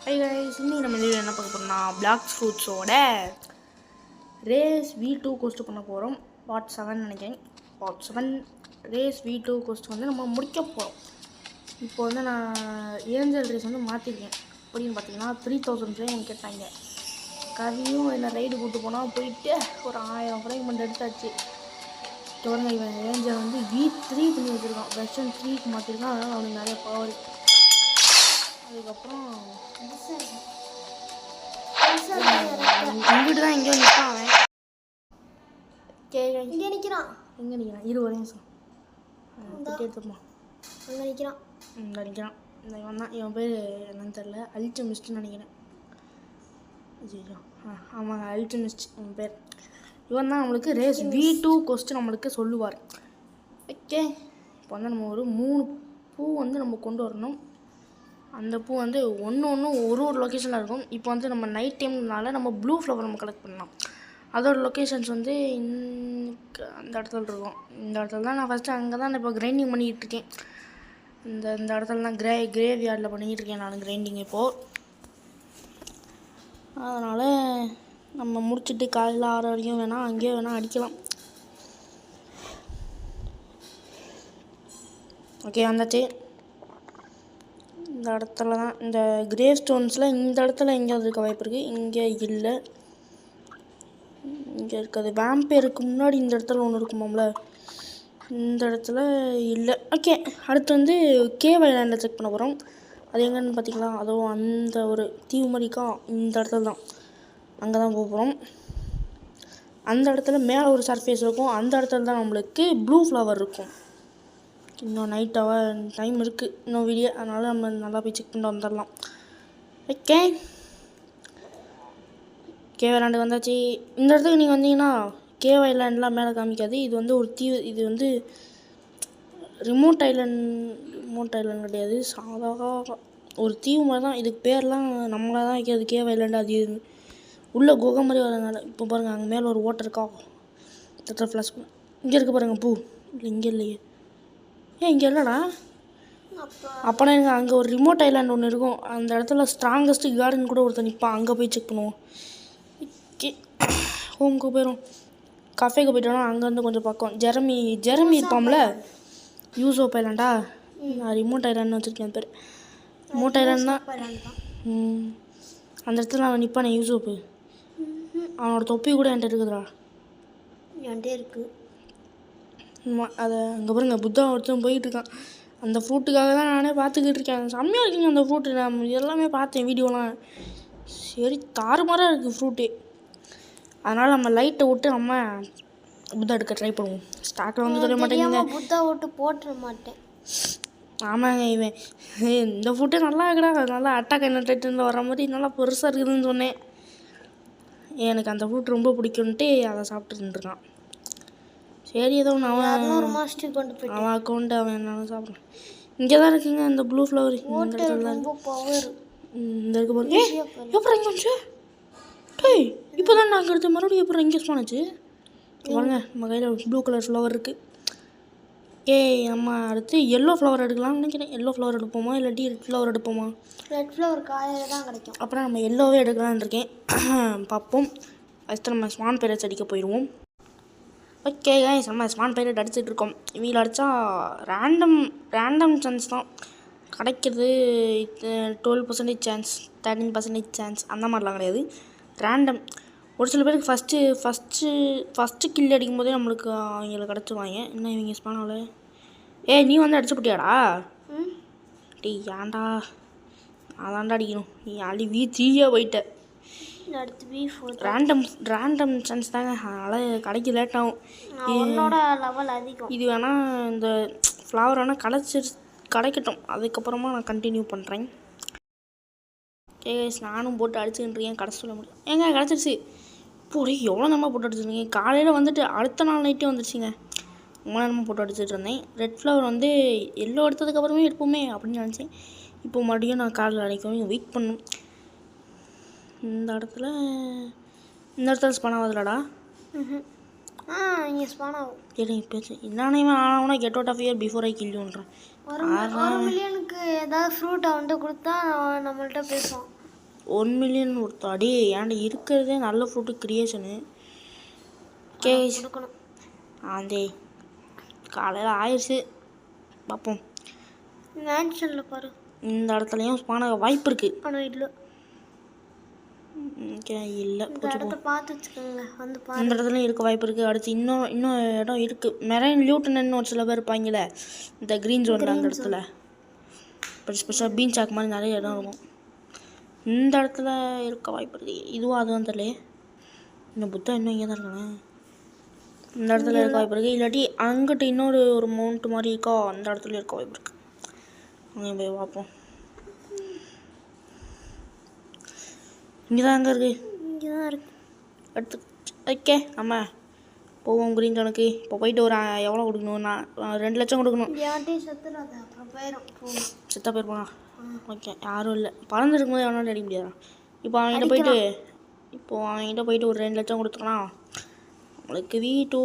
Hi guys, இன்னைக்கு நம்ம video என்ன பார்க்க போகிறோம்னா பிளாக் ஃப்ரூட்ஸோட ரேஸ் V2 கோஸ்ட் பண்ண போகிறோம். பார்ட் 7 நினைக்கிறேன். பார்ட் 7 ரேஸ் V2 கோஸ்ட் வந்து நம்ம முடிக்க போகிறோம். இப்போ வந்து நான் ஏஞ்சல் ரேஸ் வந்து மாற்றிருக்கேன். அப்படின்னு பார்த்தீங்கன்னா 3000 ஃப்ரேம் கேட்டாங்க. கவியும் என்ன ரைடு கூப்பிட்டு போனால் போயிட்டு ஒரு 1000 ஃப்ரேம் மட்டும் எடுத்தாச்சு. தொடர்ந்து இவன் ஏஞ்சல் வந்து V3 பண்ணி வச்சுருக்கான். வெர்ஷன் 3க்கு மாற்றிருக்கான். அதனால் அவனுக்கு நிறைய பவர். அதுக்கப்புறம் இங்கிட்டு தான் எங்கேயோ நிற்பான் அவன். இங்கே நிற்கிறான். எங்கே நிற்கிறான்? 20 நிமிஷம் எடுத்துப்பான். அங்கே நிற்கிறான். இந்த நிற்கிறான். இந்த இவன் தான். இவன் பேர் என்னன்னு தெரில. அல்டமிஸ்ட்னு நினைக்கிறேன். ஐயோ ஆமாங்க, அல்டமிஸ்ட் இவன் பேர். இவன் தான் நம்மளுக்கு ரேஸ் V2 கோஸ்ட் நம்மளுக்கு சொல்லுவார். ஓகே, இப்போ வந்து நம்ம ஒரு 3 பூ வந்து நம்ம கொண்டு வரணும். அந்த பூ வந்து ஒன்று ஒரு லொக்கேஷனில் இருக்கும். இப்போ வந்து நம்ம நைட் டைம்னால நம்ம ப்ளூ ஃப்ளவர் நம்ம கலெக்ட் பண்ணலாம். அதோட லொக்கேஷன்ஸ் வந்து அந்த இடத்துல இருக்கும். இந்த இடத்துல தான் நான் ஃபஸ்ட்டு அங்கே தான் இப்போ கிரைண்டிங் பண்ணிக்கிட்டு இருக்கேன். இந்த இடத்துல தான் கிரேவ் யார்டில் பண்ணிக்கிட்டு இருக்கேன் நான் கிரைண்டிங் இப்போது. அதனால் நம்ம முடிச்சுட்டு காலையில் 6 வரைக்கும் வேணால் அங்கேயே வேணால் அடிக்கலாம். ஓகே, வந்தாச்சு. இந்த இடத்துல தான் இந்த கிரே ஸ்டோன்ஸில் இந்த இடத்துல எங்கேயாவது இருக்க வாய்ப்பு இருக்குது. இங்கே இல்லை, இங்கே இருக்காது. வேம்பேருக்கு முன்னாடி இந்த இடத்துல ஒன்று இருக்குமாம்ல, இந்த இடத்துல இல்லை. ஓகே, அடுத்து வந்து கேவ் ஐலாண்டில் செக் பண்ண போகிறோம். அது எங்கன்னு பார்த்தீங்களா? அதுவும் அந்த ஒரு தீவு மாதிரிக்கா இந்த இடத்துல தான். அங்கே தான் போக போகிறோம். அந்த இடத்துல மேலே ஒரு சர்ஃபேஸ் இருக்கும். அந்த இடத்துல தான் நம்மளுக்கு ப்ளூ ஃப்ளவர் இருக்கும். இன்னும் நைட்டாக டைம் இருக்குது, இன்னும் வீடியோ. அதனால் நம்ம நல்லா போய் செக் பண்ணிட்டு வந்துடலாம். ஓகே, கேவ் ஐலாண்டு வந்தாச்சு. இந்த இடத்துக்கு நீங்கள் வந்தீங்கன்னா கேவ் ஐலாண்ட்லாம் மேலே காமிக்காது. இது வந்து ஒரு தீவு. இது வந்து ரிமோட் ஐலாண்ட் கிடையாது, சாதாரண ஒரு தீவு மாதிரி தான். இதுக்கு பேர்லாம் நம்மளாக தான் வைக்கிறது. கேவ் ஐலாண்டு அது உள்ளே குகை மாதிரி வரதுனால. இப்போ பாருங்கள், அங்கே மேலே ஒரு ஓட்டர் இருக்கா, தட்டர் ஃப்ளாஷ். இங்கே இருக்க பாருங்கள் பூ. இல்லை, இங்கே இல்லையே. இங்கே இல்லைடா. அப்போனா எனக்கு அங்கே ஒரு ரிமோட் ஐலாண்ட் ஒன்று இருக்கும். அந்த இடத்துல ஸ்ட்ராங்கஸ்ட் கார்டன் கூட ஒருத்தர் நிற்பான். அங்கே போய் செக் பண்ணுவோம். ஓகே, ஹோம்க்கு போயிடும். கஃபேக்கு போய்ட்டோன்னா அங்கேருந்து கொஞ்சம் பக்கம் ஜெரமி இருப்பான்ல, யூசோப் ஐலாண்டா. நான் ரிமோட் ஐலாண்ட்னு வச்சுருக்கேன் பேர். ரிமோட் ஐலாண்ட் தான். அந்த இடத்துல அவன் நிற்பானே யூசோப்பு. அவனோட தொப்பி கூட என்கிட்ட இருக்குதுடா. என்கிட்ட இருக்குது. அதை அங்கே பாருங்க, புத்தா ஒருத்தன் போயிட்டுருக்கான். அந்த ஃப்ரூட்டுக்காக தான் நானே பார்த்துக்கிட்டு இருக்கேன். செம்மையாக இருக்குங்க அந்த ஃப்ரூட்டு. நான் எல்லாமே பார்த்தேன் வீடியோலாம். சரி, தாறுமாறாக இருக்குது ஃப்ரூட்டு. அதனால் நம்ம லைட்டை விட்டு நம்ம புத்தா எடுக்க ட்ரை பண்ணுவோம். ஸ்டார்ட்டில் வந்து சொல்ல மாட்டேங்க, புத்தா விட்டு போட்டுற மாட்டேன். ஆமாங்க, இவன் இந்த ஃப்ரூட்டே நல்லா இருக்குடா, நல்லா அட்டாக் என்னட்டு வர மாதிரி நல்லா பெருசாக இருக்குதுன்னு சொன்னேன். எனக்கு அந்த ஃப்ரூட் ரொம்ப பிடிக்கும்ன்ட்டு அதை சாப்பிட்டுட்டு இருக்கான். சரி, ஏதோ ஒன்று அவன் அக்கௌண்ட் அவன் என்னன்னு சாப்பிட்றான். இங்கே தான் இருக்குங்க இந்த ப்ளூ ஃப்ளவர். இந்த இடத்துல தான் இந்த இருக்க போகிறேன். எப்பறம் இங்கே வந்துச்சு? டேய், இப்போ தான் நாங்கள் எடுத்து மறுபடியும் எப்பறம் இங்கே ஸ்பானாச்சு? வாங்க, நம்ம கையில் ப்ளூ கலர் ஃப்ளவர் இருக்குது. நம்ம அடுத்து எல்லோ ஃப்ளவர் எடுக்கலாம்னு நினைக்கிறேன். எல்லோ ஃப்ளவர் எடுப்போமா இல்லாட்டி ரெட் ஃப்ளவர் எடுப்போமா? ரெட் ஃப்ளவர் காலையில் தான் கிடைக்கும். அப்புறம் நம்ம எல்லோவே எடுக்கலான்னு இருக்கேன். பார்ப்போம். ஃபஸ்ட்டு நம்ம ஸ்வான் பேரட்ஸ் அடிக்க போயிடுவோம். ஓகே கைஸ், நம்ம ஸ்வான் பைரட் அடிச்சுட்டு இருக்கோம். இவங்க அடித்தா ரேண்டம் சான்ஸ் தான் கிடைக்கிறது. 12% சான்ஸ், 13% சான்ஸ் அந்த மாதிரிலாம் கிடையாது. ரேண்டம். ஒரு சில பேருக்கு ஃபஸ்ட்டு கில் அடிக்கும் போதே நம்மளுக்கு அவங்கள கிடச்சிருவாங்க. என்ன இவங்க ஸ்பானாவில்? நீ வந்து அடிச்சு போட்டியாடா? ஏன்டா அதான்டா அடிக்கணும். நீ ஆல்ரெடி V3 போயிட்ட. அடுத்து V4 ரேண்டம் சான்ஸ் தாங்க. அதனால் கடைக்கு லேட் ஆகும். என்னோட லெவல் அதிகம். இது வேணால் இந்த ஃப்ளவர் வேணால் கிடைக்கட்டும், அதுக்கப்புறமா நான் கண்டினியூ பண்ணுறேன். நானும் போட்டு அடிச்சுக்கிட்டு இருக்கேன். கடை சொல்ல முடியும். கிடச்சிருச்சு. இப்போ எவ்வளோ நேரமாக போட்டு அடிச்சிருக்கீங்க? காலையில் வந்துட்டு அடுத்த நாள் நைட்டே வந்துடுச்சிங்க. ரொம்ப நேரமாக போட்டு அடிச்சுட்டு இருந்தேன். ரெட் ஃப்ளவர் வந்து எல்லோ எடுத்ததுக்கப்புறமே எடுப்போமே அப்படின்னு நினச்சேன். இப்போ மறுபடியும் நான் காலையில் அடிக்கவும் வெயிட் பண்ணணும். இந்த இடத்துல ஸ்பான் ஆகுதுலடா. இங்கே ஸ்பான் ஆகும். சரி, பேசு. என்னென்ன ஆனவனா get out of here before I kill யூன்றேன். 1 மில்லியனுக்கு ஏதாவது ஃப்ரூட்டை வந்துட்டு கொடுத்தா நம்மள்கிட்ட பேசுவோம். 1 மில்லியன் ஒருத்தா அடி ஏன்டா இருக்கிறதே நல்ல ஃப்ரூட்டு கிரியேஷனு ஓகே கொடுக்கணும். ஆந்தே காலையில் ஆயிடுச்சு பார்ப்போம். மேன்ஷனில் பாரு, இந்த இடத்துலையும் ஸ்பான் ஆக வாய்ப்பு இருக்குது. ஆனால் இல்லை. ஓகே இல்லை இந்த இடத்த பார்த்து வச்சுக்கோங்க, வந்து பாரு. இந்த இடத்துலையும் இருக்க வாய்ப்பு இருக்குது. அடுத்து இன்னும் இடம் இருக்குது. மெரைன் லியூட்டனன்னு ஒரு சில பேர் இருப்பாங்களே இந்த க்ரீன் ஜோனில், அந்த இடத்துல ஸ்பெஷல் பீன் சாக் மாதிரி நிறைய இடம் இருக்கும். இந்த இடத்துல இருக்க வாய்ப்பு இருக்குது. இதுவும் அதுவும் தெரியல. இந்த புத்தா இன்னும் இங்கே தான் இருக்கானே. இந்த இடத்துல இருக்க வாய்ப்பு இருக்குது. இல்லாட்டி அங்கிட்டு இன்னொரு ஒரு மவுண்ட் மாதிரி இருக்கா, அந்த இடத்துல இருக்க வாய்ப்பு இருக்குது. அங்கே போய் பார்ப்போம். இங்கே தான் எங்கே இருக்குது? இங்கே தான் இருக்கு. எடுத்து ஓகே நம்ம போவோம் க்ரீன் ஜோனுக்கு. இப்போ போயிட்டு ஒரு எவ்வளோ கொடுக்கணும்? நான் 2 லட்சம் கொடுக்கணும். யார்ட்டையும் செத்துறாத, அப்புறம் போயிடும். போகணும். செத்தா போயிருப்பானா? ஓகே யாரும் இல்லை. பறந்துருக்கும் போது எவனாலும் அடிக்க முடியாதா? இப்போ அவன்கிட்ட போயிட்டு ஒரு 2 லட்சம் கொடுத்துக்கலாம். நம்மளுக்கு வீட்டு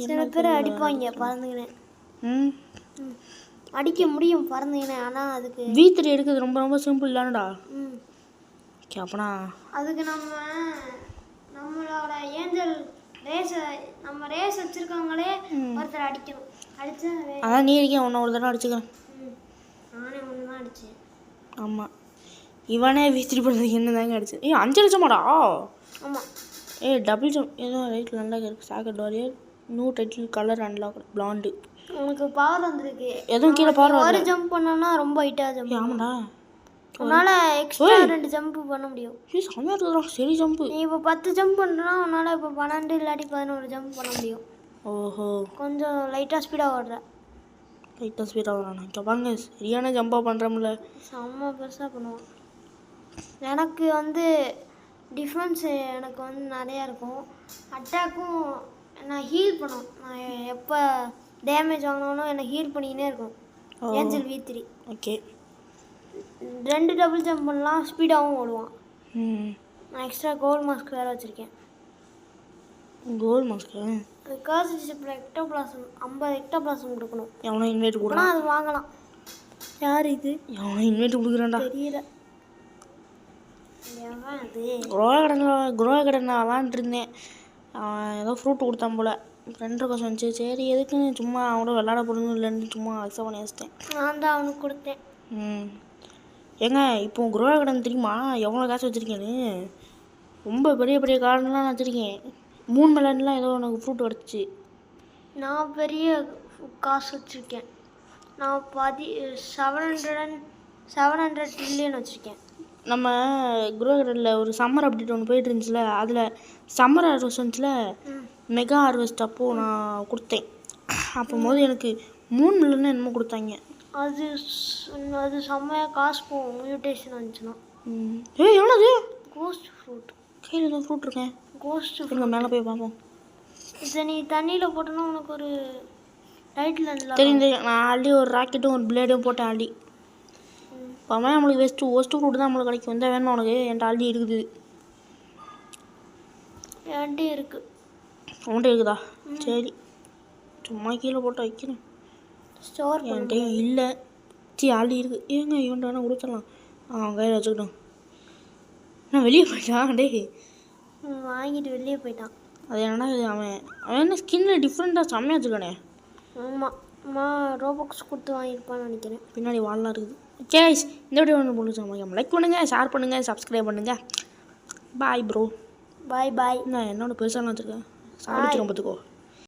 சில பேர் அடிப்பாங்க பறந்துக்கினேன். ம் அடிக்க முடியும் பறந்துக்கினேன், ஆனால் அதுக்கு V3 எடுக்கிறது ரொம்ப ரொம்ப சிம்பிள் இல்லைடா. ஓகே அப்போனா அதுக்கு நம்மளோட ஏஞ்சல் ரேஸ் வச்சுருக்கவங்களே ஒருத்தர் அடிக்கணும். அடிச்சு அதான் நீ இருக்கேன், உன்னை ஒரு தடவை அடிச்சுக்கிறேன். நானே ஒன்று தான் அடித்தேன். ஆமாம் இவனே V3 பண்ணுறதுக்கு என்ன தாங்க அடிச்சு? 5 லட்சமாடா? ஆமாம். டபுள் ஜம்ப் ஏதோ ரைட்டில் நல்லா இருக்குது. Socket warrior new title colour unlock பிளாண்டு. உனக்கு பவர் வந்துருக்கு. எதுவும் கீழே பவர் ஒரு ஜம்ப் பண்ணோன்னா ரொம்ப ஹைட்டாக ஜம்ப். ஆமாடா, உன்னால் எக்ஸ்ட்ரா 2 ஜம்ப் பண்ண முடியும். செம்மையாக இருக்குதுடா. சரி ஜம்ப்பு. நீ இப்போ 10 ஜம்ப் பண்ணுறனா உன்னால் இப்போ 12 இல்லாட்டி 11 ஜம்ப் பண்ண முடியும். ஓஹோ, கொஞ்சம் லைட்டாக ஸ்பீடாக ஓடுற. லைட்டாக ஸ்பீடாக வரானா? இங்கே பாருங்க, சரியான ஜம்பாக பண்ணுறோம்ல. செம்ம பெருசாக பண்ணுவான். எனக்கு வந்து டிஃபென்ஸ் எனக்கு வந்து நிறையா இருக்கும். அட்டாக்கும் நான் ஹீல் பண்ணும். நான் எப்போ டேமேஜ் வாங்கினாலும் என்னை ஹீல் பண்ணிக்கினே இருக்கும். Angel V3. Okay 2 double jump பண்ணலாம், ஸ்பீடாகவும் ஓடுவான். நான் எக்ஸ்ட்ரா கோல்ட் மாஸ்க் வேறு வச்சுருக்கேன். கோல்ட் மாஸ்க்கு அது காசுல எக்டோபிளாசம் 50 எக்டோபிளாசம் கொடுக்கணும். எவனோ இன்வைட் ஆனால் கொடுக்குறான். அது வாங்கலாம். யார் இது? எவனோ இன்வைட் கொடுக்குறான்டா. தெரியல. அது குரோவ கடன் விளாண்டுருந்தேன். அவன் ஏதோ ஃப்ரூட் கொடுத்தான் போல். ஃப்ரெண்டு கோசம் வந்துச்சு. சரி எதுக்குன்னு சும்மா அவனோட விளாட போடணும் இல்லைன்னு சும்மா அக்செப்ட் பண்ணி வச்சிட்டேன். நான் தான் அவனுக்கு கொடுத்தேன். ஏங்க இப்போ குரோவ கடன் தெரியுமா எவ்வளோ காசு வச்சுருக்கேன்னு? ரொம்ப பெரிய பெரிய கார்டன்லாம் நான் வச்சுருக்கேன். 3 மில்லியன்லாம் ஏதோ எனக்கு ஃப்ரூட் கிடச்சிச்சு. நான் பெரிய காசு வச்சுருக்கேன். நான் 700 ட்ரில்லியன் வச்சுருக்கேன். நம்ம குரோகடனில் ஒரு சம்மர் அப்டேட் ஒன்று போயிட்டு இருந்துச்சுல, அதில் சம்மர் ஹார்வெஸ்ட் வந்துச்சுல, மெகா ஹார்வெஸ்ட் அப்போது நான் கொடுத்தேன். அப்போது எனக்கு 3 மில்லியன் என்னமோ கொடுத்தாங்க. அது செம்மையாக காசு போகும் மியூட்டேஷன் வந்துச்சுன்னா. எவ்வளோது? Ghost fruit. கையில் ஏதோ ஃப்ரூட் இருக்கேன். கோஸ்ட் ஃப்ரூட் மேலே போய் பார்ப்போம். இதை நீ தண்ணியில் போட்டோன்னா உனக்கு ஒரு லைட்டில் தெரியும். நான் ஆல்ரெடி ஒரு ராக்கெட்டும் ஒரு பிளேடும் போட்டேன் ஆல்ரெடி. அப்போ நம்மளுக்கு ஒஸ்ட்டு ஃப்ரூட் தான் நம்மளுக்கு கிடைக்கும். இந்த வேணுமா உனக்கு? என்கிட்ட ஆல்ரெடி இருக்குது. என்கிட்ட இருக்குது. உன்கிட்ட இருக்குதா? சரி சும்மா கீழே போட்டு வைக்கிறேன். ஸ்டோர் என்கிட்ட இல்லை. சரி ஆல்ரெடி இருக்குது. ஏங்க இவன்ட்டு வேணால் கொடுத்துடலாம். அவன் கையில் வச்சுக்கிட்டோம். நான் வெளியே போயிட்டான். டே வாங்கிட்டு வெளியே போயிட்டான். அது என்னன்னா அவன் என்ன ஸ்கின்னில் டிஃப்ரெண்ட்டாக செம்மையாக வச்சுக்கானே. ஆமாம், அம்மா ரோபாக்ஸ் கொடுத்து வாங்கியிருப்பான்னு நினைக்கிறேன். பின்னாடி வால்லாம் இருக்குது. கேஸ் இந்த வீடியோ ஒன்று பிடிச்சோம். லைக் பண்ணுங்கள், ஷேர் பண்ணுங்கள், சப்ஸ்கிரைப் பண்ணுங்கள். Bye bro. Bye bye. நான் என்னோட பெருசாக வச்சுருக்கேன். சாப்பிட்டு பார்த்துக்கோ.